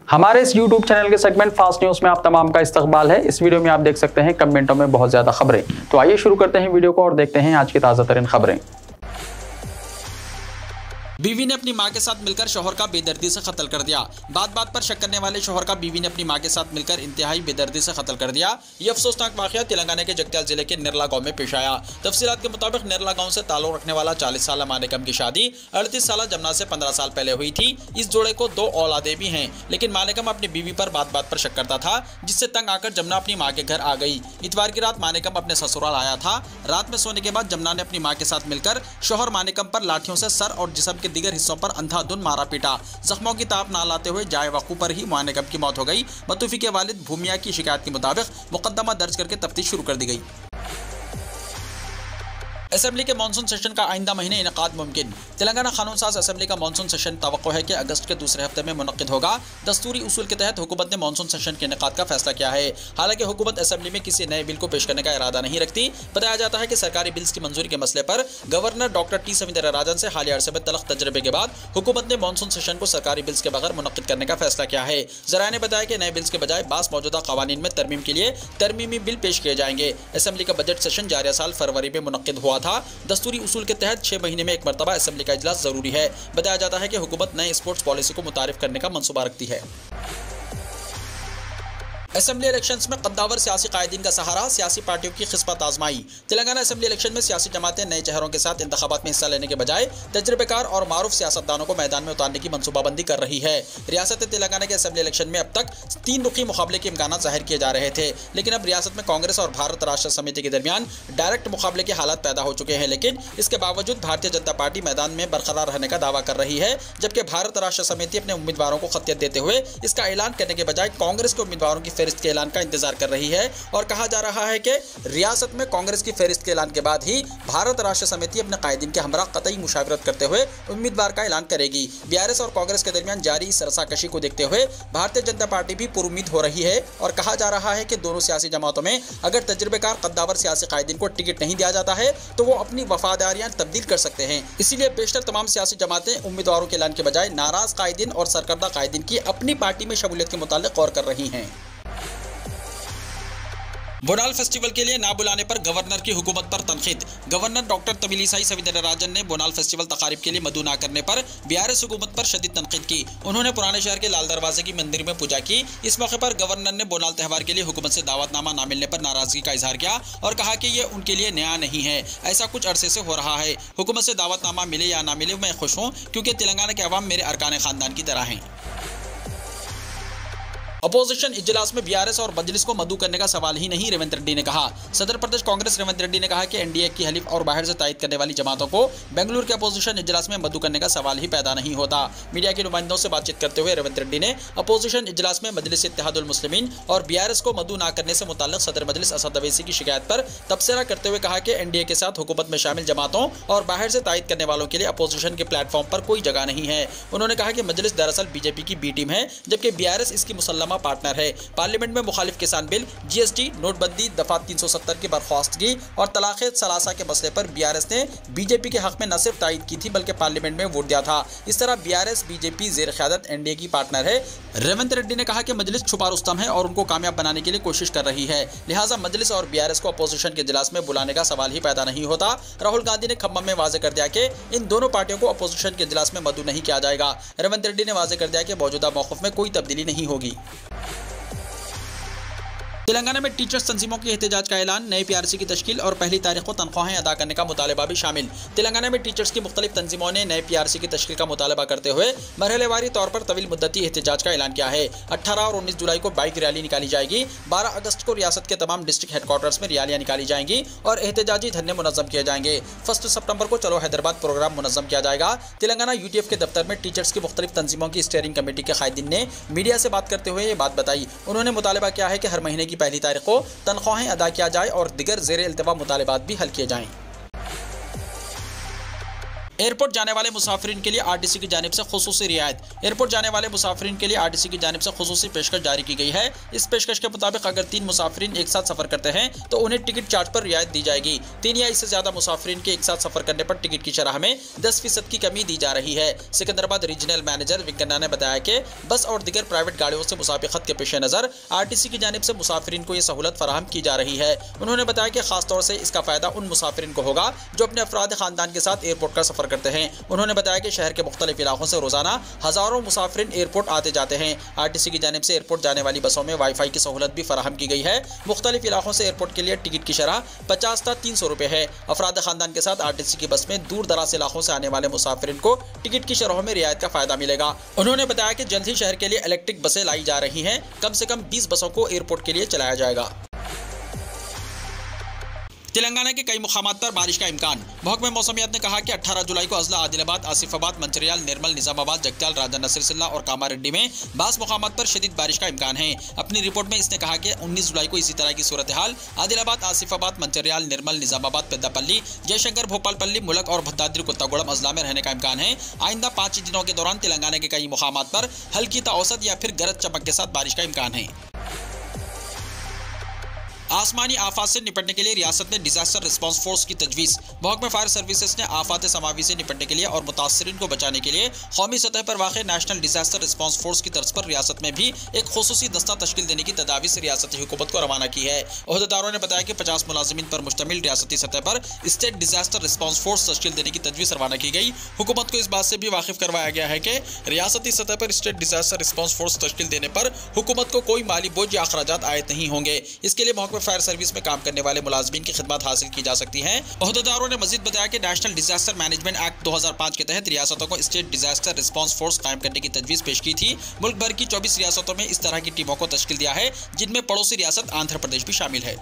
हमारे इस YouTube channel के सेगमेंट फास्ट न्यूज में आप तमाम का इस्तकबाल है। इस वीडियो में आप देख सकते हैं कमेंटों में बहुत ज्यादा खबरें। तो आइए शुरू करते हैं वीडियो को और देखते हैं आज की ताजा तरीन खबरें। बीवी ने अपनी मां के साथ मिलकर शौहर का बेदर्दी से कत्ल कर दिया। बात बात पर शक करने वाले शौहर का बीवी ने अपनी मां के साथ मिलकर इंतहाई बेदर्दी से कत्ल कर दिया। यह अफसोसनाक वाकया तेलंगाना के जगत्याल जिले के निरला गांव में पेश आया। तफसीलात के मुताबिक निरला गांव से ताल्लुक रखने वाला 40 साल मानिकम की शादी 38 साल जमुना से 15 साल पहले हुई थी। इस जोड़े को 2 औलादे भी हैं, लेकिन मानिकम अपनी बीवी पर बात बात पर शक करता था, जिससे तंग आकर जमुना अपनी मां के घर आ गई। इतवार की रात मानिकम अपने ससुराल आया था। रात में सोने के बाद जमुना ने अपनी मां के साथ मिलकर शौहर मानिकम पर लाठियों से सर और जिस्म के दीगर हिस्सों पर अंधाधुन मारा पीटा। जख्मों की ताप ना लाते हुए जाए वकू पर ही मानिकम की मौत हो गई। मतूफी के वालिद भूमिया की शिकायत के मुताबिक मुकदमा दर्ज करके तफ्तीश शुरू कर दी गई। असेंबली के मानसून सेशन का आइंदा महीने इनेकाद मुमकिन। तेलंगाना कानून साज असेंबली का मानसून सेशन तवक्को है कि अगस्त के दूसरे हफ्ते में मुनक्किद होगा। दस्तूरी उसूल के तहत हुकूमत ने मानसून सेशन के इनेकाद का फैसला किया है। हालांकि हुकूमत असेंबली में किसी नए बिल को पेश करने का इरादा नहीं रखती। बताया जाता है कि सरकारी बिल्स की मंजूरी के मसले पर गवर्नर डॉक्टर टी सविंदराराजन से हालिया अरसे में तलख तजर्बे के बाद हुकूमत ने मानसून सेशन को सरकारी बिल्स के बगैर मुनक्किद करने का फैसला किया है। जराये ने बताया कि नए बिल्स के बजाय बास मौजूदा कवानीन में तरमीम के लिए तरमीमी बिल पेश किए जाएंगे। असेंबली का बजट सेशन जारिया साल फरवरी में मुनक्किद हुआ था। दस्तूरी उसूल के तहत 6 महीने में एक मरतबा असेंबली का इजलास जरूरी है। बताया जाता है कि हुकूमत नए स्पोर्ट्स पॉलिसी को मुतारिफ करने का मंसूबा रखती है। असेंबली इलेक्शंस में कद्दावर सियासी कायदीन का सहारा, सियासी पार्टियों की खिस्मत आजमाई। तेलंगाना असेंबली इलेक्शन में सियासी जमातें नए चेहरों के साथ इंतखाबात में हिस्सा लेने के बजाय तजर्बेकार और मारूफ सियासतदानों को मैदान में उतारने की मनसूबाबंदी कर रही है। रियासत तेलंगाना के असेंबली इलेक्शन में अब तक 3 रुखी मुकाबले के इम्कान जाहिर किए जा रहे थे, लेकिन अब रियासत में कांग्रेस और भारत राष्ट्र समिति के दरमियान डायरेक्ट मुकाबले के हालात पैदा हो चुके हैं। लेकिन इसके बावजूद भारतीय जनता पार्टी मैदान में बरकरार रहने का दावा कर रही है, जबकि भारत राष्ट्र समिति अपने उम्मीदवारों को खतियत देते हुए इसका ऐलान करने के बजाय कांग्रेस के उम्मीदवारों की फहरिस्त के ऐलान का इंतजार कर रही है। और कहा जा रहा है कि रियासत में कांग्रेस की फहरिस्त के ऐलान के बाद ही भारत राष्ट्र समिति अपने कायदीन के हमरा कतई मुशावरत करते हुए उम्मीदवार का ऐलान करेगी। बीआरएस और कांग्रेस के दरमियान जारी सरसाकशी को देखते हुए भारतीय जनता पार्टी भी पुरुम्मीद हो रही है और कहा जा रहा है कि दोनों सियासी जमातों में अगर तजर्बेकार कद्दावर सियासी कायदीन को टिकट नहीं दिया जाता है तो वो अपनी वफादारियां तब्दील कर सकते हैं। इसीलिए बेशतर तमाम सियासी जमातें उम्मीदवारों के ऐलान के बजाय नाराज कायदीन और सरकर्दा कायदीन की अपनी पार्टी में शमूलियत के मुताल्लिक गौर कर रही हैं। बोनाल फेस्टिवल के लिए ना बुलाने पर गवर्नर की हुकूमत पर तनकीद। गवर्नर डॉक्टर तमिलिसाई सविंदराराजन ने बोनाल फेस्टिवल तकारीब के लिए मदु ना करने पर बीआरएस हुकूमत पर शदीद तनकीद की। उन्होंने पुराने शहर के लाल दरवाजे की मंदिर में पूजा की। इस मौके पर गवर्नर ने बोनाल त्यौहार के लिए हुकूमत से दावतनामा ना मिलने पर नाराजगी का इजहार किया और कहा कि ये उनके लिए नया नहीं है, ऐसा कुछ अरसे से हो रहा है। हुकूमत से दावतनामा मिले या ना मिले मैं खुश हूँ, क्योंकि तेलंगाना के अवाम मेरे अरकान खानदान की तरह हैं। अपोजिशन इजलास में बीआरएस और मजलिस को मदु करने का सवाल ही नहीं, रेवंत रेड्डी ने कहा। सदर प्रदेश कांग्रेस रेवंत रेड्डी ने कहा कि एनडीए की हलीफ और बाहर से तायद करने वाली जमातों को बेंगलुरु के अपोजिशन इजलास में मदु करने का सवाल ही पैदा नहीं होता। मीडिया के नुमाइंदों से बातचीत करते हुए रेवंत रेड्डी ने अपोजिशन इजलास में मजलिस इत्तेहादुल मुस्लिमीन और बीआरएस को मदु ना करने से मुताल्लिक सदर मजलिस असद अवैसी की शिकायत पर तबसरा करते हुए कहा कि एनडीए के साथ हुकूमत में शामिल जमातों और बाहर से तायद करने वालों के लिए अपोजिशन के प्लेटफॉर्म पर कोई जगह नहीं है। उन्होंने कहा कि मजलिस दरअसल बीजेपी की बी टीम है, जबकि बीआरएस इसकी मुसल्लमा पार्टनर है। पार्लियामेंट में मुखालिफ किसान बिल, जीएसटी, नोटबंदी, दफा 370 की बर्खास्तगी और तलाक़े सलासा के मसले पर बीआरएस ने बीजेपी के हक में न सिर्फ तायद की थी बल्कि पार्लियामेंट में वोट दिया था। इस तरह बीआरएस बीजेपी ज़ेर क़यादत एनडीए की पार्टनर है। रेवंत रेड्डी ने कहा कि मजलिस छुपा रुस्तम है और उनको कामयाब बनाने के लिए कोशिश कर रही है, लिहाजा मजलिस और बीआरएस को अपोजिशन के इजलास में बुलाने का सवाल ही पैदा नहीं होता। राहुल गांधी ने खम्मम में वाजे कर दिया कि इन दोनों पार्टियों को अपोजिशन के इजलास में मदु नहीं किया जाएगा। रेवंत रेड्डी ने वाजे कर दिया कि मौजूदा मौक़िफ़ में कोई तब्दीली नहीं होगी। तेलंगाना में टीचर्स तंजीमों के एहतजाज का ऐलान, नए पीआरसी की तश्कील और पहली तारीख को तनख्वाहें अदा करने का मुतालबा भी शामिल। तेलंगाना में टीचर्स की मुख्तलिफ तंजीमों ने नए पीआरसी की तश्कील का मुतालबा करते हुए मरहलेवारी तौर पर तवील मुद्दती एहतजाज का ऐलान किया है। 18 और 19 जुलाई को बाइक रैली निकाली जाएगी। 12 अगस्त को रियासत के तमाम डिस्ट्रिक्ट हेडक्वार्टर्स में रैलियां निकाली जाएंगी और एहतजाजी धरने मुनज़्ज़म किए जाएंगे। 1 सितंबर को चलो हैदराबाद प्रोग्राम मुनज़्ज़म किया जाएगा। तेलंगाना यूटीएफ के दफ्तर में टीचर्स की मुख्तलिफ तंजीमों की स्टीयरिंग कमेटी के कायदीन ने मीडिया से बात करते हुए ये बात बताई। उन्होंने मुतालबा किया है कि हर महीने की पहली तारीख को तनख्वाहें अदा किया जाए और दिगर ज़ेर इल्तवा मुतालिबात भी हल किए जाएं। एयरपोर्ट जाने वाले मुसाफिरीन के लिए आरटीसी की जानिब से खुसूसी रियायत। एयरपोर्ट जाने वाले मुसाफिरीन के लिए आरटीसी की जानिब से खुसूसी पेशकश जारी की गई है। इस पेशकश के मुताबिक अगर 3 मुसाफिरीन एक साथ सफर करते हैं तो उन्हें टिकट चार्ज पर रियायत दी जाएगी। 3 या इससे ज्यादा मुसाफिरीन के एक साथ सफर करने पर टिकट की शरह में 10% की कमी दी जा रही है। सिकंदराबाद रीजनल मैनेजर विकन्ना ने बताया कि बस और दीगर प्राइवेट गाड़ियों से मुसाफिरत के पेश नजर आरटीसी की जानिब से मुसाफिरीन को यह सहूलत फराहम की जा रही है। उन्होंने बताया कि खासतौर से इसका फायदा उन मुसाफिरीन को होगा जो अपने अफराद खानदान के साथ एयरपोर्ट का सफर करते हैं। उन्होंने बताया कि शहर के मुख्तलिफ इलाकों से रोजाना हजारों मुसाफिरीन एयरपोर्ट आते जाते हैं। आरटीसी की जानिब से एयरपोर्ट जाने वाली बसों में वाईफाई की सहूलत भी फराहम की गई है। मुख्तलिफ इलाकों से एयरपोर्ट के लिए टिकट की शरह 50 था 300 रुपए है। अफराद खानदान के साथ आरटीसी की बस में दूर दराज इलाकों से आने वाले मुसाफिरीन को टिकट की शरहों में रियायत का फायदा मिलेगा। उन्होंने बताया कि जल्द ही शहर के लिए इलेक्ट्रिक बसें लाई जा रही हैं। कम से कम 20 बसों को एयरपोर्ट के लिए चलाया जाएगा। तेलंगाना के कई मुकामात पर बारिश का इम्कान। महकमे मौसमियात ने कहा कि 18 जुलाई को अजला, आदिलाबाद, आसिफाबाद, मंचिर्याल, निर्मल, निजामाबाद, जगत्याल, राजन नसीरसिल्ला और कामारेड्डी में बास मुकामात पर शदीद बारिश का इम्कान है। अपनी रिपोर्ट में इसने कहा कि 19 जुलाई को इसी तरह की सूरत हाल आदिलाबाद, आसिफाबाद, मंचिर्याल, निर्मल, निजामाबाद, पेद्दापल्ली, जयशंकर, भोपालपल्ली, मुलक और भद्दाद्री कोत्तागुड़म अजला में रहने का इम्कान है। आइंदा 5 दिनों के दौरान तेलंगाना के कई मुकामात पर हल्की ता औसत या फिर गरज चमक के साथ बारिश का इम्कान है। आसमानी आफात से निपटने के लिए रियासत में डिजास्टर रिस्पांस फोर्स की तजवीज़। महकमा फायर सर्विसेज ने आफात समावी से निपटने के लिए और मुतासरीन को बचाने के लिए कौमी सतह पर वाक़ नेशनल डिजास्टर रिस्पांस फोर्स की तर्ज पर रियासत में भी एक खुसूसी दस्ता तश्कील देने की तजावीज़ रियासती हुकूमत को रवाना की है। ओहदेदारों ने बताया कि 50 मुलाजिमीन पर मुश्तमिल रियासती सतह पर स्टेट डिजास्टर रिस्पांस फोर्स तश्कील देने की तजवीज़ रवाना की गई। हुकूमत को इस बात से भी वाकिफ करवाया गया है कि रियासती सतह पर स्टेट डिजास्टर रिस्पांस फोर्स तश्कील देने पर हुकूमत को कोई माली बोझ या अखराजात आयत नहीं होंगे। इसके लिए महकमा फायर सर्विस में काम करने वाले मुलाजिमीन की खिदमत हासिल की जा सकती है। ओहदेदारों ने मजीद बताया कि नेशनल डिजास्टर मैनेजमेंट एक्ट 2005 के तहत रियासतों को स्टेट डिजास्टर रिस्पांस फोर्स कायम करने की तजवीज़ पेश की थी। मुल्क भर की 24 रियासतों में इस तरह की टीमों को तश्कील दिया है, जिनमें पड़ोसी रियासत आंध्र प्रदेश भी शामिल है।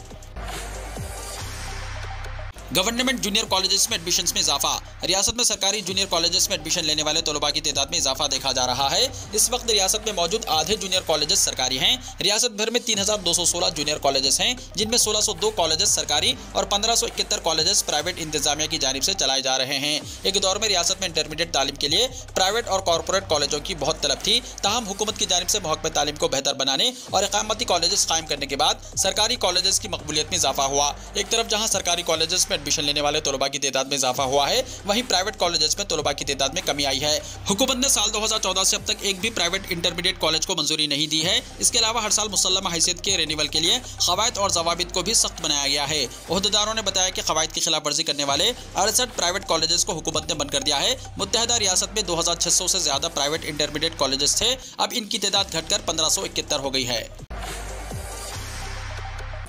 गवर्नमेंट जूनियर कॉलेजेस में एडमिशन्स में इजाफा। रियासत में सरकारी जूनियर कॉलेजेस में एडमिशन लेने वाले तलबा की तादाद में इजाफा देखा जा रहा है। इस वक्त रियासत में मौजूद आधे जूनियर कॉलेजेस सरकारी हैं। रियासत भर में 3216 जूनियर कॉलेजेस हैं, जिनमें 1602 कॉलेजेस सरकारी और 1571 कॉलेजेस प्राइवेट इंतजामिया की जानिब से चलाए जा रहे हैं। एक दौर में रियासत में इंटरमीडिएट तालीम के लिए प्राइवेट और कॉरपोरेट कॉलेजों की बहुत तलब थी। ताहम हुकूमत की जानिब से महकमे तालीम को बेहतर बनाने और इकामती कॉलेजेस कायम करने के बाद सरकारी कॉलेजेस की मकबूलियत में इजाफा हुआ। एक तरफ जहाँ सरकारी कॉलेजेस में एडमिशन लेने वाले तलबा की तादाद में इजाफा हुआ है, वहीं प्राइवेट कॉलेजेस में तलबा की तादाद में कमी आई है। हुकूमत ने साल 2014 से अब तक एक भी प्राइवेट इंटरमीडिएट कॉलेज को मंजूरी नहीं दी है। इसके अलावा हर साल मुसल्लमा हैसियत के रिन्यूअल के लिए क़वायद और ज़वाबित को भी सख्त बनाया गया है। ओहदेदारों ने बताया कि क़वायद की खिलाफ वर्जी करने वाले 68 प्राइवेट कॉलेजेस को हुकूमत ने बंद कर दिया है। मुत्तहदा रियासत में 2600 से ज्यादा प्राइवेट इंटरमीडिएट कॉलेजेस थे, अब इनकी तादाद घटकर 1571 हो गई है।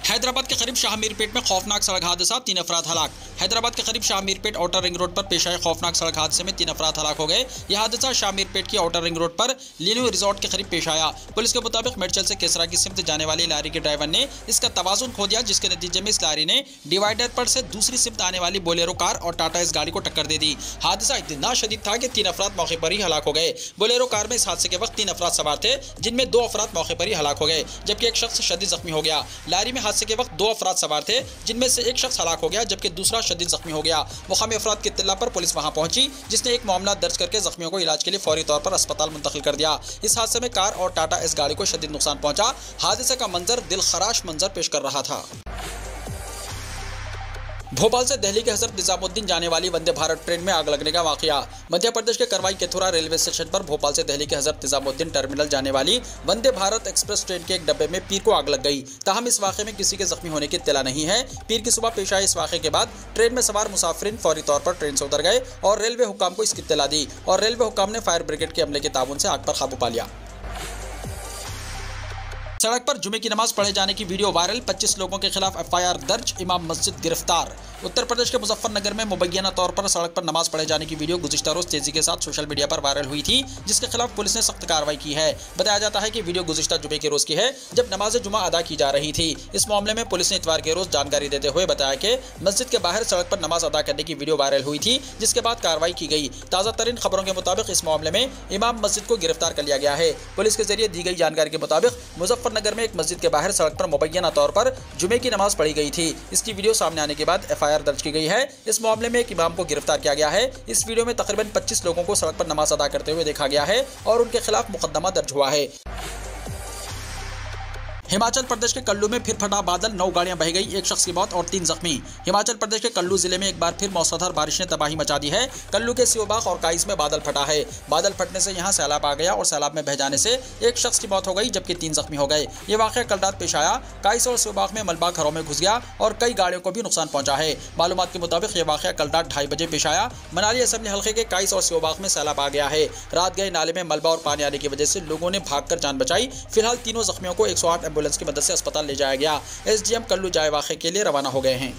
हैदराबाद के करीब शाह मीरपेट में खौफनाक सड़क हादसा, 3 अफराद हलाक। हैदराबाद के करीब Shah Meerpet outer ring road पर पेश आए खौफनाक सड़क हादसे में 3 अफराद हलाक हो गए। यह हादसा शाह मीरपेट की आउटर रिंग रोड पर लिनो रिजॉर्ट के करीब पेश आया। पुलिस के मुताबिक मेडचल से केसरा की सिमत जाने वाली लारी के ड्राइवर ने इसका तवाजुन खो दिया, जिसके नतीजे में इस लारी ने डिवाइडर पर से दूसरी सिमत आने वाली बोलेरो कार और टाटा इस गाड़ी को टक्कर दे दी। हादसा इतना शदीद था कि 3 अफराद मौके पर ही हलाक हो गए। बोलेरो कार में इस हादसे के वक्त 3 अफराद सवार थे, जिनमें 2 अफराद मौके पर ही हलाक हो गए, जबकि एक शख्स शदीद जख्मी हो गया। लारी में हादसे के वक्त 2 अफराद सवार थे, जिनमें से एक शख्स हलाक हो गया, जबकि दूसरा शदीद जख्मी हो गया। मुकामी अफराद की इत्तला पर पुलिस वहां पहुंची, जिसने एक मामला दर्ज करके जख्मियों को इलाज के लिए फौरी तौर पर अस्पताल मुंतकिल कर दिया। इस हादसे में कार और टाटा इस गाड़ी को शदीद नुकसान पहुंचा। हादसे का मंजर दिलखराश मंजर पेश कर रहा था। भोपाल से दिल्ली के हजरत निजामुद्दीन जाने वाली वंदे भारत ट्रेन में आग लगने का वाकया। मध्य प्रदेश के करवाई केथुरा रेलवे स्टेशन पर भोपाल से दिल्ली के हजरत निजामुद्दीन टर्मिनल जाने वाली वंदे भारत एक्सप्रेस ट्रेन के एक डब्बे में पीर को आग लग गई। ताहम इस वाकये में किसी के जख्मी होने की इत्तला नहीं है। पीर की सुबह पेश आए इस वाकये के बाद ट्रेन में सवार मुसाफिरीन फौरी तौर पर ट्रेन से उतर गए और रेलवे हुक्काम को इसकी इत्तला दी और रेलवे हुक्काम ने फायर ब्रिगेड के अमले के ताउन से आग पर काबू पा लिया। सड़क पर जुमे की नमाज पढ़े जाने की वीडियो वायरल, 25 लोगों के खिलाफ एफआईआर दर्ज, इमाम मस्जिद गिरफ्तार। उत्तर प्रदेश के मुजफ्फरनगर में मुबैना तौर पर सड़क पर नमाज पढ़े जाने की वीडियो गुज़िश्ता रोज तेजी के साथ सोशल मीडिया पर वायरल हुई थी, जिसके खिलाफ पुलिस ने सख्त कार्रवाई की है। बताया जाता है कि वीडियो गुज़िश्ता जुमे के रोज की है, जब नमाज जुमा अदा की जा रही थी। इस मामले में पुलिस ने इतवार के रोज जानकारी देते हुए बताया कि मस्जिद के बाहर सड़क पर नमाज अदा करने की वीडियो वायरल हुई थी, जिसके बाद कार्रवाई की गई। ताज़ा तरीन खबरों के मुताबिक इस मामले में इमाम मस्जिद को गिरफ्तार कर लिया गया है। पुलिस के जरिए दी गई जानकारी के मुताबिक मुजफ्फरनगर में एक मस्जिद के बाहर सड़क पर मुबैना तौर पर जुमे की नमाज पढ़ी गई थी। इसकी वीडियो सामने आने के बाद एफआईआर FIR दर्ज की गई है। इस मामले में एक इमाम को गिरफ्तार किया गया है। इस वीडियो में तकरीबन 25 लोगों को सड़क पर नमाज अदा करते हुए देखा गया है और उनके खिलाफ मुकदमा दर्ज हुआ है। हिमाचल प्रदेश के कल्लू में फिर फटा बादल, 9 गाड़ियां बह गई, 1 शख्स की मौत और 3 जख्मी। हिमाचल प्रदेश के कल्लू जिले में एक बार फिर मौसलाधार बारिश ने तबाही मचा दी है। कल्लू के सियोबाग और काइस में बादल फटा है। बादल फटने से यहां सैलाब आ गया और सैलाब में बह जाने से 1 शख्स की मौत हो गई जबकि 3 जख्मी हो गए। ये वाकया कल रात पेश आया। काइस और सियोबाग में मलबा घरों में घुस गया और कई गाड़ियों को भी नुकसान पहुंचा है। मालूमात के मुताबिक ये वाकया कल रात 2:30 बजे पेश आया। मनाली असेंबली हल्के के काइस और सियोबाग में सैलाब आ गया है। रात गए नाले में मलबा और पानी आने की वजह से लोगों ने भागकर जान बचाई। फिलहाल तीनों जख्मियों को 108 एम्बुलेंस की मदद से अस्पताल ले जाया गया। SDM कल्लू जाए वाक़े के लिए रवाना हो गए हैं।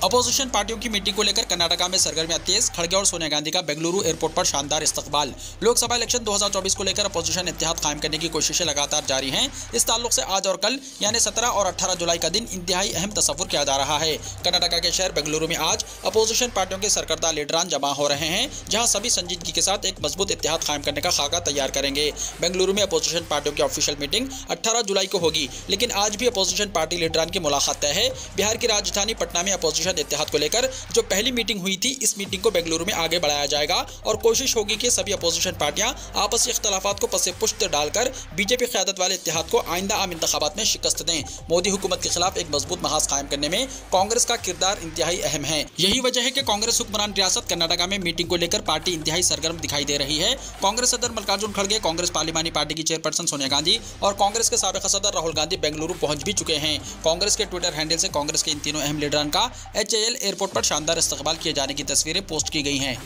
अपोजिशन पार्टियों की मीटिंग को लेकर कर्नाटका में सरगर्मियां तेज। खड़गे और सोनिया गांधी का बेंगलुरु एयरपोर्ट पर शानदार इस्तकबाल। लोकसभा इलेक्शन 2024 को लेकर अपोजिशन इत्तेहाद कायम करने की कोशिशें लगातार जारी हैं। इस ताल्लुक से आज और कल यानी 17 और 18 जुलाई का दिन इंतहाई अहम तस्वुर किया जा रहा है। कर्नाटका के शहर बेंगलुरु में आज अपोजिशन पार्टियों के सरकर्दा लीडरान जमा हो रहे हैं, जहां सभी संजीदगी के साथ एक मजबूत इत्तेहाद कायम करने का खाका तैयार करेंगे। बेंगलुरु में अपोजिशन पार्टियों की ऑफिशियल मीटिंग 18 जुलाई को होगी, लेकिन आज भी अपोजिशन पार्टी लीडरान की मुलाकात तय है। बिहार की राजधानी पटना में अपोजिशन इत्तेहाद को लेकर जो पहली मीटिंग हुई थी, इस मीटिंग को बेंगलुरु में आगे बढ़ाया जाएगा और कोशिश होगी कि सभी अपोजिशन पार्टियां आपसी इख्तलाफात को पसे पुश्त डालकर बीजेपी क़यादत वाले इत्तेहाद को आइंदा आम इंतखाबात में शिकस्त दें। मोदी हुकूमत के खिलाफ एक मजबूत महाज कायम करने में कांग्रेस का किरदार इंतहाई अहम है। यही वजह है कि कांग्रेस हुक्मरान रियासत कर्नाटका में मीटिंग को लेकर पार्टी इंतहाई सरगर्म दिखाई दे रही है। कांग्रेस सदर मल्लिकार्जुन खड़गे, कांग्रेस पार्लिमानी पार्टी की चेयरपर्सन सोनिया गांधी और कांग्रेस के साबिक सदर राहुल गांधी बेंगलुरु पहुंच भी चुके हैं। कांग्रेस के ट्विटर हैंडल से कांग्रेस के इन तीनों अहम लीडरान का HAL एयरपोर्ट पर शानदार इस्तकबाल किए जाने की तस्वीरें पोस्ट की गई हैं।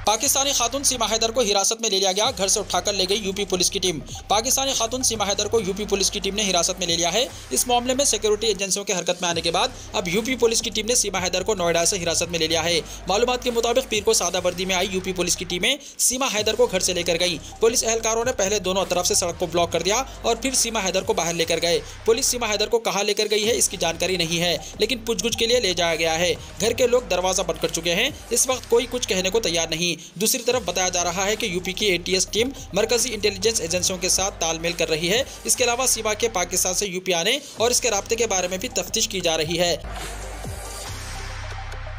पाकिस्तानी खातून सीमा हैदर को हिरासत में ले लिया गया, घर से उठाकर ले गई यूपी पुलिस की टीम। पाकिस्तानी खातून सीमा हैदर को यूपी पुलिस की टीम ने हिरासत में ले लिया है। इस मामले में सिक्योरिटी एजेंसियों के हरकत में आने के बाद अब यूपी पुलिस की टीम ने सीमा हैदर को नोएडा से हिरासत में ले लिया है। मालूमात के मुताबिक पीर को सादा वर्दी में आई यूपी पुलिस की टीमें सीमा हैदर को घर से लेकर गई। पुलिस एहलकारों ने पहले दोनों तरफ से सड़क को ब्लॉक कर दिया और फिर सीमा हैदर को बाहर लेकर गए। पुलिस सीमा हैदर को कहाँ लेकर गई है इसकी जानकारी नहीं है, लेकिन पूछगुछ के लिए ले जाया गया है। घर के लोग दरवाजा बंद कर चुके हैं। इस वक्त कोई कुछ कहने को तैयार नहीं। दूसरी तरफ बताया जा रहा है कि यूपी की ATS टीम मरकजी इंटेलिजेंस एजेंसियों के साथ तालमेल कर रही है। इसके अलावा सीमा के पाकिस्तान से यूपी आने और इसके राब्ते के बारे में भी तफ्तीश की जा रही है।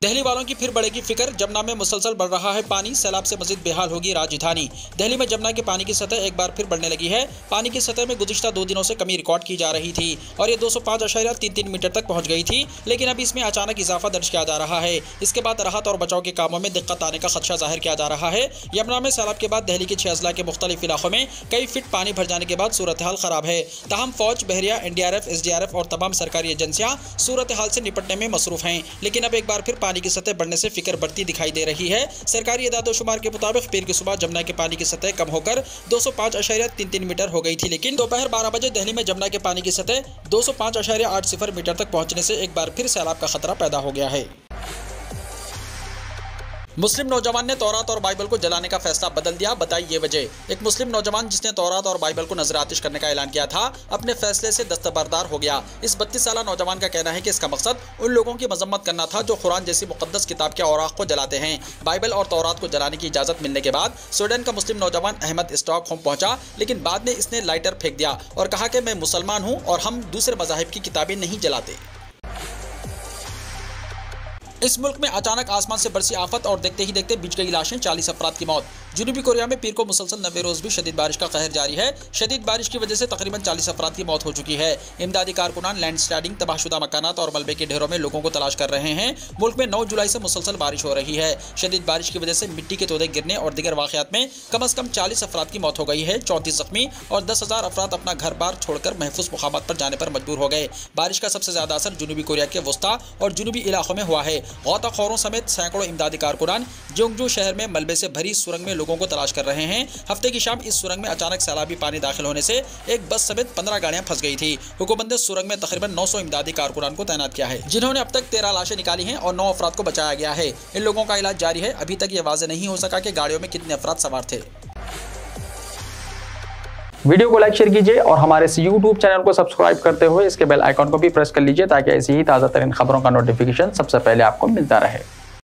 दिल्ली वालों की फिर बढ़ेगी फिक्र, जमुना में मुसलसल बढ़ रहा है पानी, सैलाब से मजीद बेहाल होगी राजधानी। दिल्ली में जमुना के पानी की सतह एक बार फिर बढ़ने लगी है। पानी की सतह में गुज़िश्ता 2 दिनों से कमी रिकॉर्ड की जा रही थी और ये 205.33 मीटर तक पहुंच गई थी, लेकिन अब इसमें अचानक इजाफा दर्ज किया जा रहा है। इसके बाद राहत और बचाव के कामों में दिक्कत आने का खदशा जाहिर किया जा रहा है। यमुना में सैलाब के बाद दिल्ली के 6 अजला के मुख्तलिफ इलाकों में कई फीट पानी भर जाने के बाद सूरत हाल खराब है। ताहम फौज, बहरिया, NDRF, SDRF और तमाम सरकारी एजेंसियां सूरत हाल से निपटने में मसरूफ हैं, लेकिन अब एक बार फिर पानी की सतह बढ़ने से फिक्र बढ़ती दिखाई दे रही है। सरकारी इदाद-ओ-शुमार के मुताबिक पीर की सुबह जमुना के पानी की सतह कम होकर 205.33 मीटर हो गई थी, लेकिन दोपहर 12 बजे दिल्ली में जमुना के पानी की सतह 205.80 मीटर तक पहुंचने से एक बार फिर सैलाब का खतरा पैदा हो गया है। मुस्लिम नौजवान ने तौरात और बाइबल को जलाने का फैसला बदल दिया, बताई ये वजह। एक मुस्लिम नौजवान जिसने तौरात और बाइबल को नजर आतिश करने का ऐलान किया था, अपने फैसले से दस्तबरदार हो गया। इस 32 साला नौजवान का कहना है कि इसका मकसद उन लोगों की मजम्मत करना था जो कुरान जैसी मुकद्दस किताब के औराक को जलाते हैं। बाइबल और तौरात को जलाने की इजाजत मिलने के बाद स्वीडन का मुस्लिम नौजवान अहमद स्टॉकहोम पहुंचा, लेकिन बाद में इसने लाइटर फेंक दिया और कहा कि मैं मुसलमान हूँ और हम दूसरे मजाहिब की किताबें नहीं जलाते। इस मुल्क में अचानक आसमान से बरसी आफत और देखते ही देखते बिछ गई लाशें, 40 अफराद की मौत। जनूबी कोरिया में पीर को मुसलसल 90 रोज भी शदीद बारिश का कहर जारी है। शदीद बारिश की वजह से तकरीबन 40 अफराद की मौत हो चुकी है। इमदादी कारकुनान लैंडस्लाइडिंग, तबाहशुदा मकानात और मलबे के ढेरों में लोगों को तलाश कर रहे हैं। मुल्क में 9 जुलाई से मुसलसल बारिश हो रही है। शदीद बारिश की वजह से मिट्टी के तोदे गिरने और दीगर वाक़यात में कम अज कम 40 अफराद की मौत हो गई है, 34 जख्मी और 10,000 अफराद अपना घर बार छोड़कर महफूज मुकामात पर जाने पर मजबूर हो गए। बारिश का सबसे ज्यादा असर जनूबी कोरिया के वस्ता और जनूबी इलाकों में हुआ है। गौताखोरों समेत सैकड़ों इमदादी कारकुनान जोंगजू शहर में मलबे से भरी सुरंग में लोगों को तलाश कर रहे हैं। हफ्ते की शाम इस सुरंग में अचानक सैलाबी पानी दाखिल होने से एक बस समेत 15 गाड़ियां फंस गई थी। हुकूमत ने सुरंग में तकरीबन 900 इमदादी कारकुनान को तैनात किया है, जिन्होंने अब तक 13 लाशें निकाली हैं और 9 अफराद को बचाया गया है। इन लोगों का इलाज जारी है। अभी तक ये वाज़ेह नहीं हो सका कि गाड़ियों में कितने अफराद सवार थे। वीडियो को लाइक शेयर कीजिए और हमारे इस YouTube चैनल को सब्सक्राइब करते हुए इसके बेल आइकॉन को भी प्रेस कर लीजिए ताकि ऐसी ही ताज़ा तरीन खबरों का नोटिफिकेशन सबसे पहले आपको मिलता रहे।